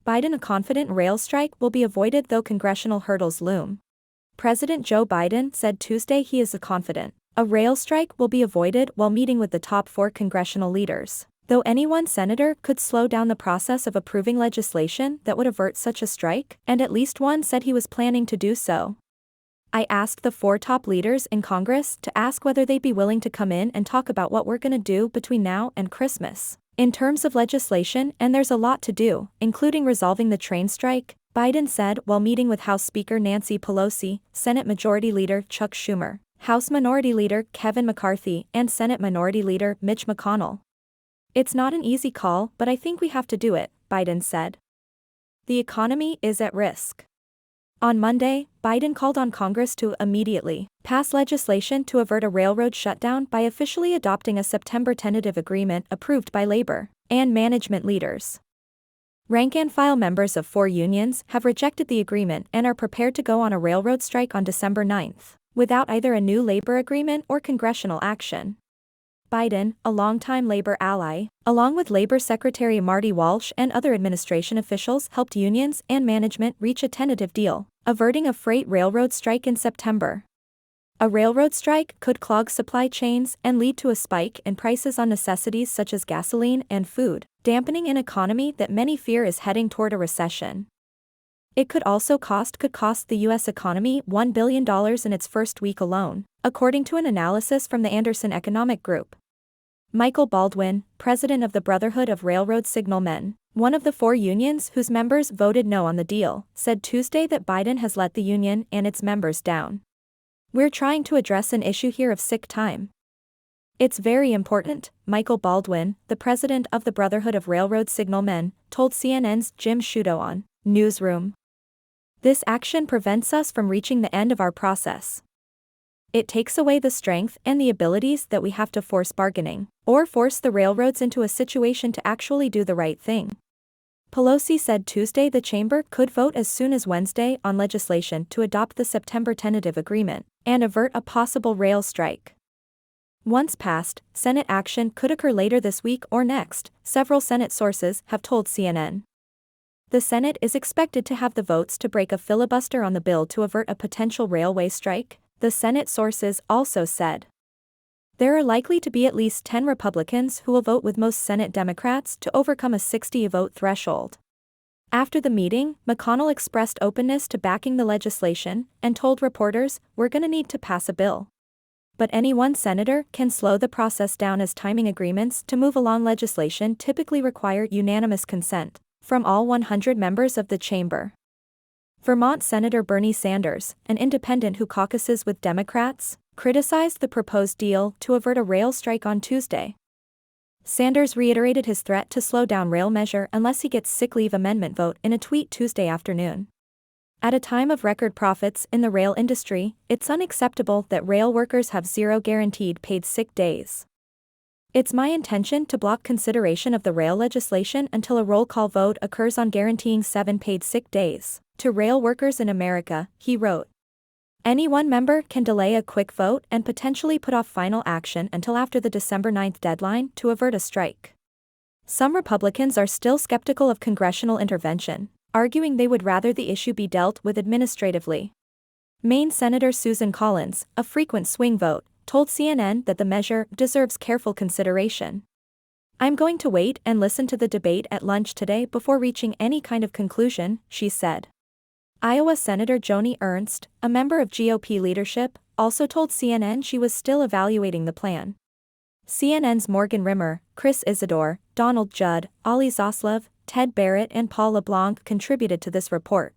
Biden: a confident rail strike will be avoided though congressional hurdles loom. President Joe Biden said Tuesday he is confident a rail strike will be avoided while meeting with the top 4 congressional leaders, though any one senator could slow down the process of approving legislation that would avert such a strike, and at least one said he was planning to do so. I asked the 4 top leaders in Congress to ask whether they'd be willing to come in and talk about what we're gonna do between now and Christmas in terms of legislation, and there's a lot to do, including resolving the train strike, Biden said while meeting with House Speaker Nancy Pelosi, Senate Majority Leader Chuck Schumer, House Minority Leader Kevin McCarthy, and Senate Minority Leader Mitch McConnell. It's not an easy call, but I think we have to do it, Biden said. The economy is at risk. On Monday, Biden called on Congress to immediately pass legislation to avert a railroad shutdown by officially adopting a September tentative agreement approved by labor and management leaders. Rank-and-file members of 4 unions have rejected the agreement and are prepared to go on a railroad strike on December 9, without either a new labor agreement or congressional action. Biden, a longtime labor ally, along with Labor Secretary Marty Walsh and other administration officials, helped unions and management reach a tentative deal, averting a freight railroad strike in September. A railroad strike could clog supply chains and lead to a spike in prices on necessities such as gasoline and food, dampening an economy that many fear is heading toward a recession. It could also cost the U.S. economy $1 billion in its first week alone, according to an analysis from the Anderson Economic Group. Michael Baldwin, president of the Brotherhood of Railroad Signalmen, one of the 4 unions whose members voted no on the deal, said Tuesday that Biden has let the union and its members down. We're trying to address an issue here of sick time. It's very important, Michael Baldwin, the president of the Brotherhood of Railroad Signalmen, told CNN's Jim Sciutto on Newsroom. This action prevents us from reaching the end of our process. It takes away the strength and the abilities that we have to force bargaining, or force the railroads into a situation to actually do the right thing. Pelosi said Tuesday the chamber could vote as soon as Wednesday on legislation to adopt the September tentative agreement and avert a possible rail strike. Once passed, Senate action could occur later this week or next, several Senate sources have told CNN. The Senate is expected to have the votes to break a filibuster on the bill to avert a potential railway strike, the Senate sources also said. There are likely to be at least 10 Republicans who will vote with most Senate Democrats to overcome a 60-vote threshold. After the meeting, McConnell expressed openness to backing the legislation and told reporters, "We're gonna need to pass a bill. But any one senator can slow the process down as timing agreements to move along legislation typically require unanimous consent from all 100 members of the chamber." Vermont Senator Bernie Sanders, an independent who caucuses with Democrats, criticized the proposed deal to avert a rail strike on Tuesday. Sanders reiterated his threat to slow down rail measure unless he gets sick leave amendment vote in a tweet Tuesday afternoon. At a time of record profits in the rail industry, it's unacceptable that rail workers have 0 guaranteed paid sick days. It's my intention to block consideration of the rail legislation until a roll call vote occurs on guaranteeing 7 paid sick days to rail workers in America, he wrote. Any one member can delay a quick vote and potentially put off final action until after the December 9 deadline to avert a strike. Some Republicans are still skeptical of congressional intervention, arguing they would rather the issue be dealt with administratively. Maine Senator Susan Collins, a frequent swing vote, told CNN that the measure deserves careful consideration. "I'm going to wait and listen to the debate at lunch today before reaching any kind of conclusion," she said. Iowa Senator Joni Ernst, a member of GOP leadership, also told CNN she was still evaluating the plan. CNN's Morgan Rimmer, Chris Isidore, Donald Judd, Ollie Zaslav, Ted Barrett and Paul LeBlanc contributed to this report.